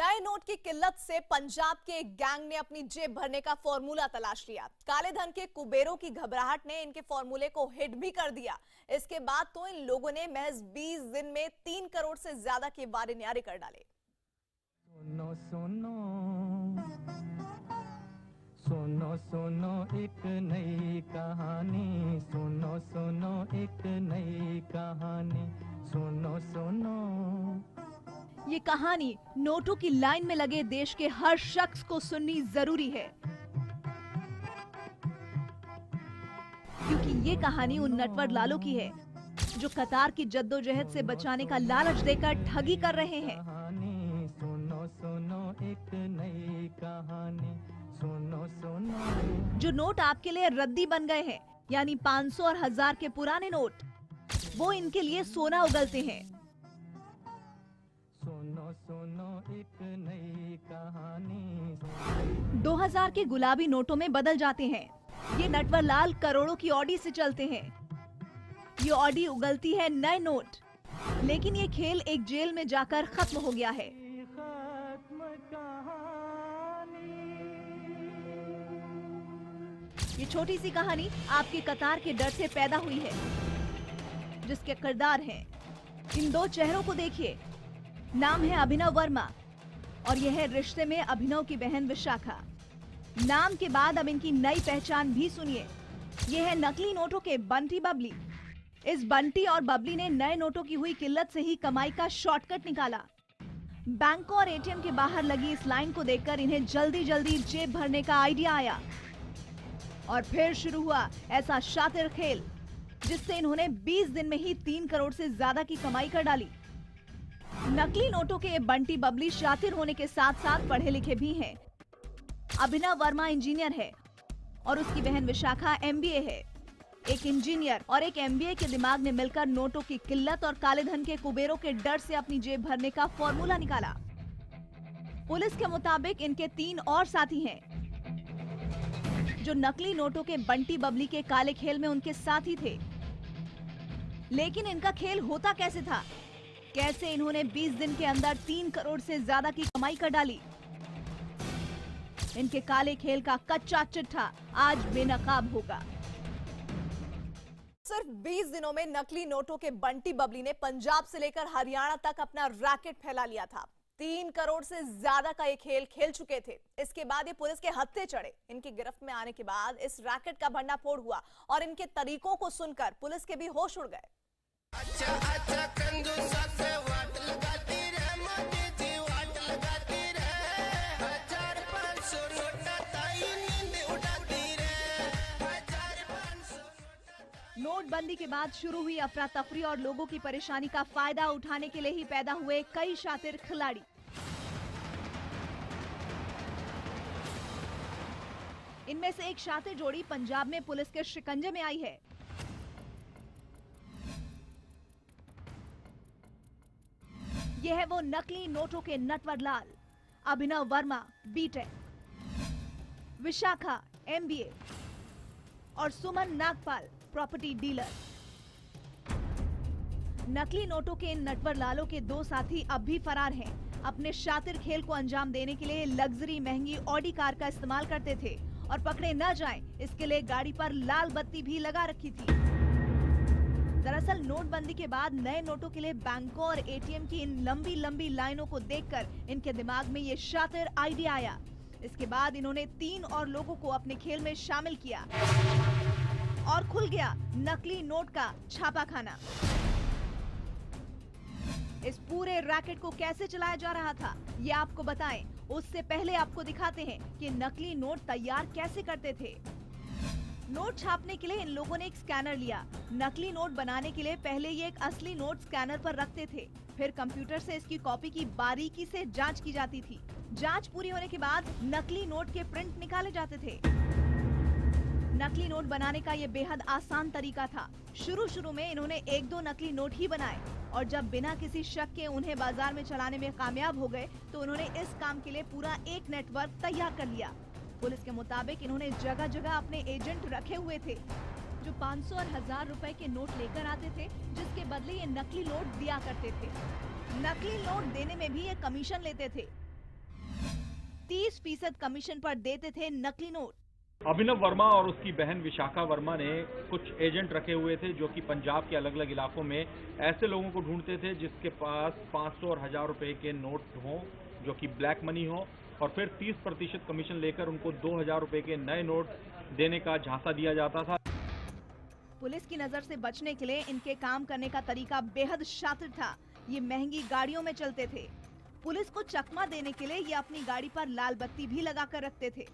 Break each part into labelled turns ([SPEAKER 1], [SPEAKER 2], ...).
[SPEAKER 1] नए नोट की किल्लत से पंजाब के एक गैंग ने अपनी जेब भरने का फॉर्मूला तलाश लिया। काले धन के कुबेरों की घबराहट ने इनके फॉर्मूले को हिट भी कर दिया। इसके बाद तो इन लोगों ने महज 20 दिन में 3 करोड़ से ज्यादा के वारे न्यारे कर डाले।
[SPEAKER 2] सुनो सुनो सुनो सुनो एक नई कहानी, सुनो सुनो एक नई कहानी, सुनो सुनो।
[SPEAKER 3] ये कहानी नोटों की लाइन में लगे देश के हर शख्स को सुननी जरूरी है, क्योंकि ये कहानी उन नटवर लालों की है जो कतार की जद्दोजहद से बचाने का लालच देकर ठगी कर रहे हैं।
[SPEAKER 2] सुनो सुनो एक नई कहानी, सुनो सुनो।
[SPEAKER 3] जो नोट आपके लिए रद्दी बन गए हैं, यानी 500 और 1000 के पुराने नोट, वो इनके लिए सोना उगलते हैं।
[SPEAKER 2] सुनो सुनो एक नई कहानी।
[SPEAKER 3] 2000 के गुलाबी नोटों में बदल जाते हैं। ये नटवर लाल करोड़ों की ऑडी से चलते हैं। ये ऑडी उगलती है नए नोट, लेकिन ये खेल एक जेल में जाकर खत्म हो गया है। ये छोटी सी कहानी आपके कतार के डर से पैदा हुई है, जिसके किरदार हैं इन दो चेहरों को देखिए। नाम है अभिनव वर्मा और यह है रिश्ते में अभिनव की बहन विशाखा। नाम के बाद अब इनकी नई पहचान भी सुनिए। यह है नकली नोटों के बंटी बबली। इस बंटी और बबली ने नए नोटों की हुई किल्लत से ही कमाई का शॉर्टकट निकाला। बैंकों और एटीएम के बाहर लगी इस लाइन को देखकर इन्हें जल्दी जल्दी जेब भरने का आइडिया आया और फिर शुरू हुआ ऐसा शातिर खेल जिससे इन्होंने 20 दिन में ही 3 करोड़ से ज्यादा की कमाई कर डाली। नकली नोटों के बंटी बबली शातिर होने के साथ साथ पढ़े लिखे भी हैं। अभिनव वर्मा इंजीनियर है और उसकी बहन विशाखा एमबीए है। एक इंजीनियर और एक एमबीए के दिमाग ने मिलकर नोटों की किल्लत और काले धन के कुबेरों के डर से अपनी जेब भरने का फॉर्मूला निकाला। पुलिस के मुताबिक इनके 3 और साथी हैं जो नकली नोटों के बंटी बबली के काले खेल में उनके साथी थे। लेकिन इनका खेल होता कैसे था? कैसे इन्होंने 20 दिन के अंदर 3 करोड़ से ज्यादा की कमाई कर डाली? इनके काले खेल का कच्चा चिट्ठा आज बेनकाब होगा।
[SPEAKER 1] सिर्फ 20 दिनों में नकली नोटों के बंटी बबली ने पंजाब से लेकर हरियाणा तक अपना रैकेट फैला लिया था। 3 करोड़ से ज्यादा का ये खेल खेल चुके थे। इसके बाद ये पुलिस के हत्थे चढ़े। इनकी गिरफ्त में आने के बाद इस रैकेट का भंडाफोड़ हुआ और इनके तरीकों को सुनकर पुलिस के भी होश उड़ गए।
[SPEAKER 4] अच्छा अच्छा कंजूसा से वाट लगाती रे मोदी जी, वाट लगाती रे। 1500 नोटा ताई नींद उड़ाती रे। 1500
[SPEAKER 3] नोटबंदी के बाद शुरू हुई अफरा तफरी और लोगों की परेशानी का फायदा उठाने के लिए ही पैदा हुए कई शातिर खिलाड़ी। इनमें से एक शातिर जोड़ी पंजाब में पुलिस के शिकंजे में आई है। यह है वो नकली नोटों के नटवर लाल, अभिनव वर्मा बीटेक, विशाखा एमबीए और सुमन नागपाल प्रॉपर्टी डीलर। नकली नोटों के इन नटवर लालों के 2 साथी अब भी फरार हैं। अपने शातिर खेल को अंजाम देने के लिए लग्जरी महंगी ऑडी कार का इस्तेमाल करते थे और पकड़े न जाएं इसके लिए गाड़ी पर लाल बत्ती भी लगा रखी थी। दरअसल नोटबंदी के बाद नए नोटों के लिए बैंकों और एटीएम की इन लंबी लंबी लाइनों को देखकर इनके दिमाग में ये शातिर आइडिया आया। इसके बाद इन्होंने 3 और लोगों को अपने खेल में शामिल किया और खुल गया नकली नोट का छापाखाना। इस पूरे रैकेट को कैसे चलाया जा रहा था ये आपको बताएं, उससे पहले आपको दिखाते हैं कि नकली नोट तैयार कैसे करते थे। नोट छापने के लिए इन लोगों ने एक स्कैनर लिया। नकली नोट बनाने के लिए पहले ये एक असली नोट स्कैनर पर रखते थे, फिर कंप्यूटर से इसकी कॉपी की बारीकी से जांच की जाती थी। जांच पूरी होने के बाद नकली नोट के प्रिंट निकाले जाते थे। नकली नोट बनाने का ये बेहद आसान तरीका था। शुरू में इन्होंने 1-2 नकली नोट ही बनाए और जब बिना किसी शक के उन्हें बाजार में चलाने में कामयाब हो गए तो उन्होंने इस काम के लिए पूरा एक नेटवर्क तैयार कर लिया। पुलिस के मुताबिक इन्होंने जगह जगह अपने एजेंट रखे हुए थे जो 500 और 1000 रुपए के नोट लेकर आते थे, जिसके बदले ये नकली नोट दिया करते थे। नकली नोट देने में भी ये कमीशन लेते थे। 30% कमीशन पर देते थे नकली नोट।
[SPEAKER 5] अभिनव वर्मा और उसकी बहन विशाखा वर्मा ने कुछ एजेंट रखे हुए थे जो कि पंजाब के अलग अलग इलाकों में ऐसे लोगों को ढूंढते थे जिसके पास 500 और 1000 रुपए के नोट हों जो कि ब्लैक मनी हो, और फिर 30% कमीशन लेकर उनको 2000 रुपए के नए नोट देने का झांसा दिया जाता था।
[SPEAKER 3] पुलिस की नजर से बचने के लिए इनके काम करने का तरीका बेहद शातिर था। ये महंगी गाड़ियों में चलते थे। पुलिस को चकमा देने के लिए ये अपनी गाड़ी पर लाल बत्ती भी लगाकर रखते थे।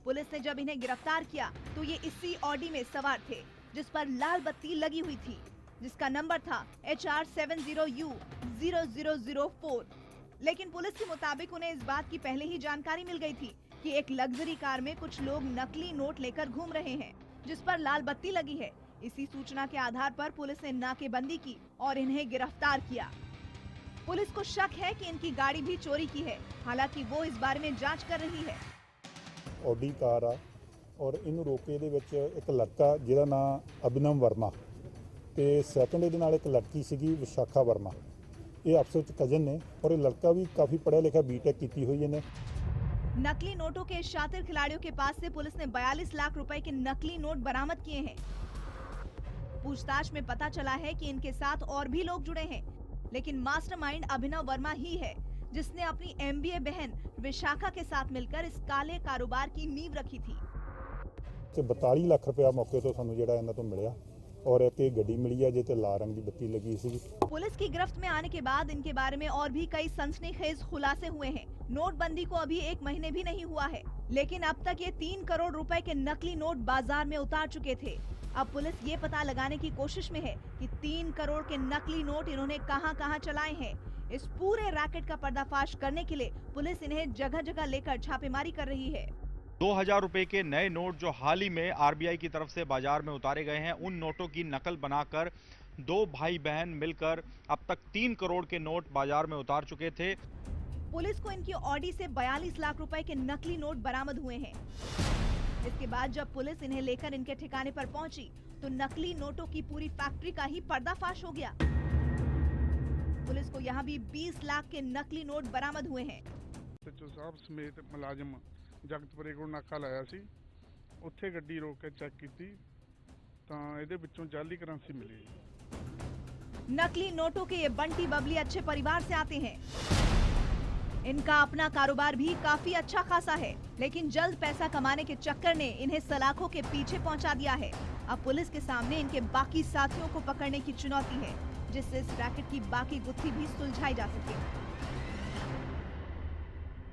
[SPEAKER 3] पुलिस ने जब इन्हें गिरफ्तार किया तो ये इसी ऑडी में सवार थे जिस पर लाल बत्ती लगी हुई थी, जिसका नंबर था HR70U0004। लेकिन पुलिस के मुताबिक उन्हें इस बात की पहले ही जानकारी मिल गई थी कि एक लग्जरी कार में कुछ लोग नकली नोट लेकर घूम रहे हैं जिस पर लाल बत्ती लगी है। इसी सूचना के आधार पर पुलिस ने नाकेबंदी की और इन्हें गिरफ्तार किया। पुलिस को शक है कि इनकी गाड़ी भी चोरी की है, हालांकि वो इस बारे में जांच कर रही है।
[SPEAKER 6] ऑडी कार आ और इनू रोके दे विच एक लड़का जिहदा नाम अभिनव वर्मा ते सैकंड इहदे नाल एक लड़की सीगी विशाखा वर्मा। ये आपस विच कजन ने और ये लड़का भी काफ़ी पढ़िया लिखा बीटेक कीती हुई ने।
[SPEAKER 3] नकली नोटों के शातिर खिलाड़ियों के पास से पुलिस ने 42 लाख रुपए के नकली नोट बरामद किए हैं। पूछताछ में पता चला है कि इनके साथ और भी लोग जुड़े हैं, लेकिन मास्टरमाइंड अभिनव वर्मा ही है जिसने अपनी MBA बहन विशाखा के साथ मिलकर इस काले कारोबार की नींव रखी थी।
[SPEAKER 6] 42 लाख रुपया मौके तो सानू जिहड़ा इन्हां तो मिलिया और एक गड्डी मिली है जिते लाल रंग की बत्ती लगी सी।
[SPEAKER 3] पुलिस की गिरफ्त में आने के बाद इनके बारे में और भी कई सनसनीखेज खुलासे हुए हैं। नोटबंदी को अभी 1 महीने भी नहीं हुआ है, लेकिन अब तक ये 3 करोड़ रुपए के नकली नोट बाजार में उतार चुके थे। अब पुलिस ये पता लगाने की कोशिश में है कि 3 करोड़ के नकली नोट इन्होंने कहां-कहां चलाए हैं। इस पूरे रैकेट का पर्दाफाश करने के लिए पुलिस इन्हें जगह जगह लेकर छापेमारी कर रही है।
[SPEAKER 5] 2000 रुपए के नए नोट जो हाल ही में RBI की तरफ से बाजार में उतारे गए हैं, उन नोटों की नकल बनाकर 2 भाई बहन मिलकर अब तक 3 करोड़ के नोट बाजार में उतार चुके थे।
[SPEAKER 3] पुलिस को इनकी ऑडी से 42 लाख रुपए के नकली नोट बरामद हुए हैं। इसके बाद जब पुलिस इन्हें लेकर इनके ठिकाने पर पहुंची तो नकली नोटों की पूरी फैक्ट्री का ही पर्दाफाश हो गया। पुलिस को यहाँ भी 20 लाख के नकली नोट बरामद हुए हैं।
[SPEAKER 7] सचिव साहब समेत मुलाजिम जगतपुरे को नाका लाया सी, उत्थे गड्डी रोक के चेक कीती तां इहदे विचों जाली करेंसी मिली।
[SPEAKER 3] नकली नोटों के ये बंटी बबली अच्छे परिवार से आते हैं। इनका अपना कारोबार भी काफी अच्छा खासा है, लेकिन जल्द पैसा कमाने के चक्कर ने इन्हें सलाखों के पीछे पहुंचा दिया है। अब पुलिस के सामने इनके बाकी साथियों को पकड़ने की चुनौती है, जिससे इस रैकेट की बाकी गुत्थी भी सुलझाई जा सके।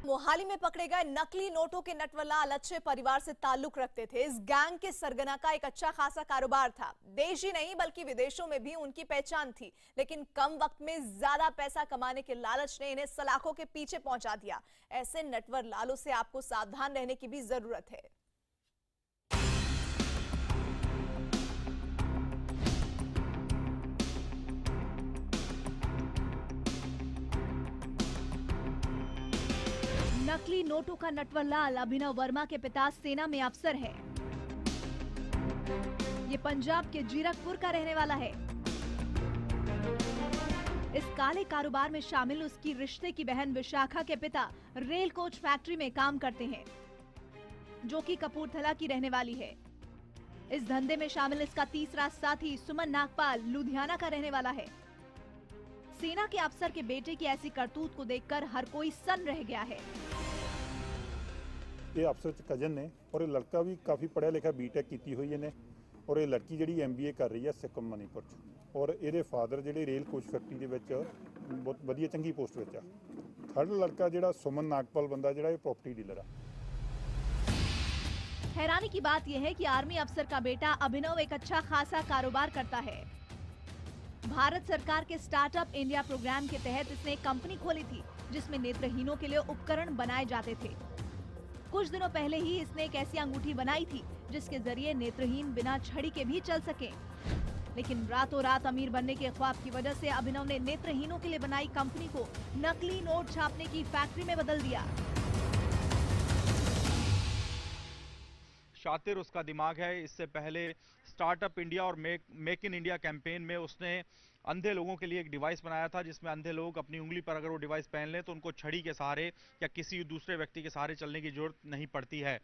[SPEAKER 1] मोहाली में पकड़े गए नकली नोटों के नटवरलाल अच्छे परिवार से ताल्लुक रखते थे। इस गैंग के सरगना का एक अच्छा खासा कारोबार था। देश ही नहीं बल्कि विदेशों में भी उनकी पहचान थी, लेकिन कम वक्त में ज्यादा पैसा कमाने के लालच ने इन्हें सलाखों के पीछे पहुंचा दिया। ऐसे नटवरलालों से आपको सावधान रहने की भी जरूरत है।
[SPEAKER 3] नकली नोटों का नटवरलाल अभिनव वर्मा के पिता सेना में अफसर है। ये पंजाब के जीरकपुर का रहने वाला है। इस काले कारोबार में शामिल उसकी रिश्ते की बहन विशाखा के पिता रेल कोच फैक्ट्री में काम करते हैं, जो कि कपूरथला की रहने वाली है। इस धंधे में शामिल इसका तीसरा साथी सुमन नागपाल लुधियाना का रहने वाला है। सेना के अफसर के बेटे की ऐसी करतूत को देखकर हर कोई सन रह गया है।
[SPEAKER 6] ये आपस विच कजन ने और ये लड़का भी काफ़ी पढ़िया लिखा बीटेक कीती हुई ने और ये लड़की जिहड़ी MBA कर रही है सिक्किम मणिपुर च, और ਇਹਦੇ फादर ਜਿਹੜੇ रेल कोच फैक्ट्री ਦੇ ਵਿੱਚ बहुत ਵਧੀਆ ਚੰਗੀ पोस्ट ਵਿੱਚ ਆ। थर्ड लड़का ਜਿਹੜਾ सुमन नागपाल बंदा ਜਿਹੜਾ ਇਹ प्रॉपर्टी डीलर आ।
[SPEAKER 3] हैरानी की बात यह है कि आर्मी अफसर का बेटा अभिनव एक अच्छा खासा कारोबार करता है। भारत सरकार के स्टार्टअप इंडिया प्रोग्राम के तहत इसने एक कंपनी खोली थी जिसमें नेत्रहीनों के लिए उपकरण बनाए जाते थे। कुछ दिनों पहले ही इसने एक ऐसी अंगूठी बनाई थी जिसके जरिए नेत्रहीन बिना छड़ी के भी चल सके। लेकिन रातों रात अमीर बनने के ख्वाब की वजह से अभिनव ने नेत्रहीनों के लिए बनाई कंपनी को नकली नोट छापने की फैक्ट्री में बदल दिया।
[SPEAKER 5] शातिर उसका दिमाग है। इससे पहले स्टार्टअप इंडिया और मेक इन इंडिया कैंपेन में उसने अंधे लोगों के लिए एक डिवाइस बनाया था, जिसमें अंधे लोग अपनी उंगली पर अगर वो डिवाइस पहन लें तो उनको छड़ी के सहारे या किसी दूसरे व्यक्ति के सहारे चलने की जरूरत नहीं पड़ती है।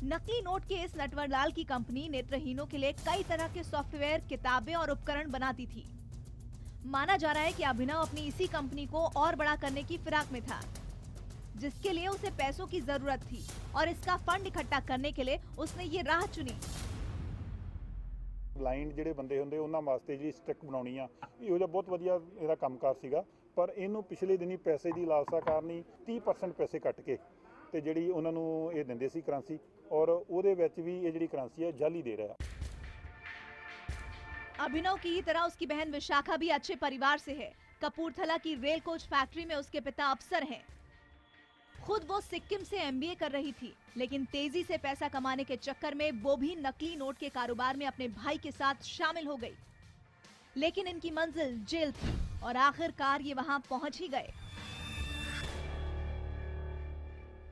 [SPEAKER 3] नकली नोट के इस नटवरलाल की कंपनी नेत्रहीनों के लिए कई तरह के सॉफ्टवेयर, किताबें और उपकरण बनाती थी। माना जा रहा है कि अभिनव अपनी इसी कंपनी को और बड़ा करने की फिराक में था, जिसके लिए उसे पैसों की जरूरत थी और इसका फंड इकट्ठा करने के लिए उसने ये राह चुनी।
[SPEAKER 6] ਬਲਾਈਂਡ ਜਿਹੜੇ ਬੰਦੇ ਹੁੰਦੇ ਉਹਨਾਂ ਵਾਸਤੇ ਜਿਹੜੀ ਸਟ੍ਰਿਕ ਬਣਾਉਣੀ ਆ, ਇਹੋ ਜਿਹਾ ਬਹੁਤ ਵਧੀਆ ਇਹਦਾ ਕੰਮਕਾਰ ਸੀਗਾ। ਪਰ ਇਹਨੂੰ ਪਿਛਲੇ ਦਿਨੀ ਪੈਸੇ ਦੀ ਲਾਲਸਾ ਕਾਰਨ ਹੀ 30% ਪੈਸੇ ਕੱਟ ਕੇ ਤੇ ਜਿਹੜੀ ਉਹਨਾਂ ਨੂੰ ਇਹ ਦਿੰਦੇ ਸੀ ਕਰੰਸੀ, ਔਰ ਉਹਦੇ ਵਿੱਚ ਵੀ ਇਹ ਜਿਹੜੀ ਕਰੰਸੀ ਹੈ ਜਾਲੀ ਦੇ ਰਿਹਾ।
[SPEAKER 3] अभिनव की ही तरह उसकी बहन विशाखा भी अच्छे परिवार से है। कपूरथला की रेल कोच फैक्ट्री में उसके पिता अफसर हैं। खुद वो सिक्किम से एमबीए कर रही थी, लेकिन तेजी से पैसा कमाने के चक्कर में वो भी नकली नोट के कारोबार में अपने भाई के साथ शामिल हो गई। लेकिन इनकी मंजिल जेल थी और आखिरकार ये वहां पहुंच ही गए।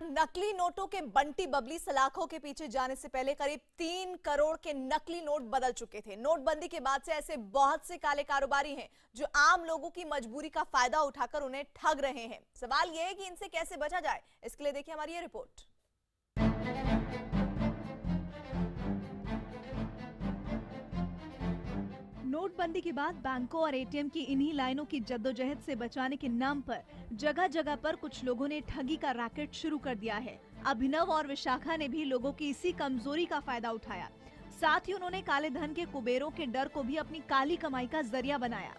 [SPEAKER 1] नकली नोटों के बंटी बबली सलाखों के पीछे जाने से पहले करीब 3 करोड़ के नकली नोट बदल चुके थे। नोटबंदी के बाद से ऐसे बहुत से काले कारोबारी हैं जो आम लोगों की मजबूरी का फायदा उठाकर उन्हें ठग रहे हैं। सवाल यह है कि इनसे कैसे बचा जाए। इसके लिए देखिए हमारी ये रिपोर्ट।
[SPEAKER 3] नोटबंदी के बाद बैंकों और एटीएम की इन्हीं लाइनों की जद्दोजहद से बचाने के नाम पर जगह जगह पर कुछ लोगों ने ठगी का रैकेट शुरू कर दिया है। अभिनव और विशाखा ने भी लोगों की इसी कमजोरी का फायदा उठाया। साथ ही उन्होंने काले धन के कुबेरों के डर को भी अपनी काली कमाई का जरिया बनाया।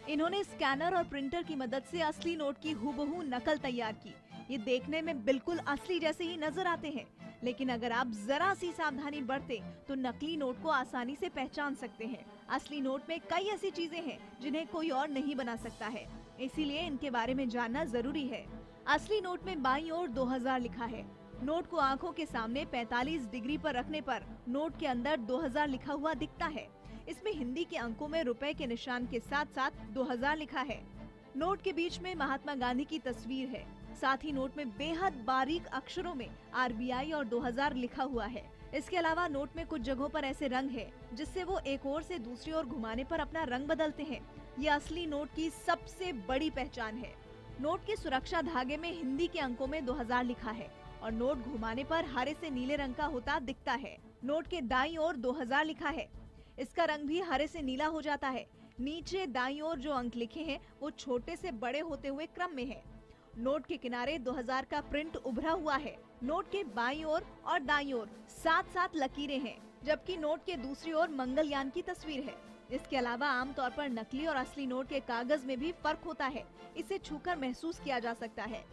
[SPEAKER 3] इन्होंने स्कैनर और प्रिंटर की मदद से असली नोट की हूबहू नकल तैयार की। ये देखने में बिल्कुल असली जैसे ही नजर आते हैं, लेकिन अगर आप जरा सी सावधानी बरते तो नकली नोट को आसानी से पहचान सकते हैं। असली नोट में कई ऐसी चीजें हैं जिन्हें कोई और नहीं बना सकता है, इसीलिए इनके बारे में जानना जरूरी है। असली नोट में बाईं ओर 2000 लिखा है। नोट को आंखों के सामने 45 डिग्री पर रखने पर नोट के अंदर 2000 लिखा हुआ दिखता है। इसमें हिंदी के अंकों में रुपए के निशान के साथ साथ 2000 लिखा है। नोट के बीच में महात्मा गांधी की तस्वीर है। साथ ही नोट में बेहद बारीक अक्षरों में आरबीआई और 2000 लिखा हुआ है। इसके अलावा नोट में कुछ जगहों पर ऐसे रंग है जिससे वो एक ओर से दूसरी ओर घुमाने पर अपना रंग बदलते हैं। ये असली नोट की सबसे बड़ी पहचान है। नोट के सुरक्षा धागे में हिंदी के अंकों में 2000 लिखा है और नोट घुमाने पर हरे से नीले रंग का होता दिखता है। नोट के दाईं ओर 2000 लिखा है, इसका रंग भी हरे से नीला हो जाता है। नीचे दाईं ओर जो अंक लिखे हैं वो छोटे से बड़े होते हुए क्रम में है। नोट के किनारे 2000 का प्रिंट उभरा हुआ है। नोट के बाईं ओर और दाईं ओर 7-7 लकीरें हैं, जबकि नोट के दूसरी ओर मंगलयान की तस्वीर है। इसके अलावा आमतौर पर नकली और असली नोट के कागज में भी फर्क होता है, इसे छूकर महसूस किया जा सकता है।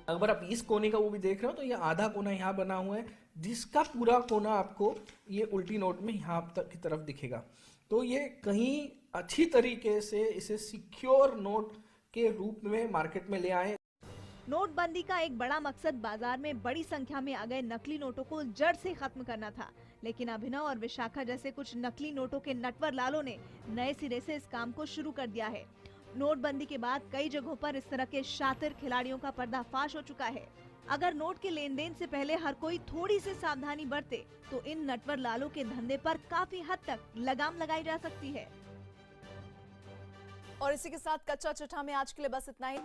[SPEAKER 8] अगर आप इस कोने का वो भी देख रहे हो तो ये आधा कोना यहाँ बना हुआ है, जिसका पूरा कोना आपको ये उल्टी नोट में यहाँ तक की तरफ दिखेगा। तो ये कहीं अच्छी तरीके से इसे सिक्योर नोट के रूप में मार्केट में ले आए।
[SPEAKER 3] नोटबंदी का एक बड़ा मकसद बाजार में बड़ी संख्या में आ गए नकली नोटों को जड़ से खत्म करना था, लेकिन अभिनव और विशाखा जैसे कुछ नकली नोटों के नटवर लालों ने नए सिरे से इस काम को शुरू कर दिया है। नोटबंदी के बाद कई जगहों पर इस तरह के शातिर खिलाड़ियों का पर्दाफाश हो चुका है। अगर नोट के लेन देन से पहले हर कोई थोड़ी सी सावधानी बरते तो इन नटवर लालों के धंधे पर काफी हद तक लगाम लगाई जा सकती है।
[SPEAKER 1] और इसी के साथ कच्चा चिट्ठा में आज के लिए बस इतना ही।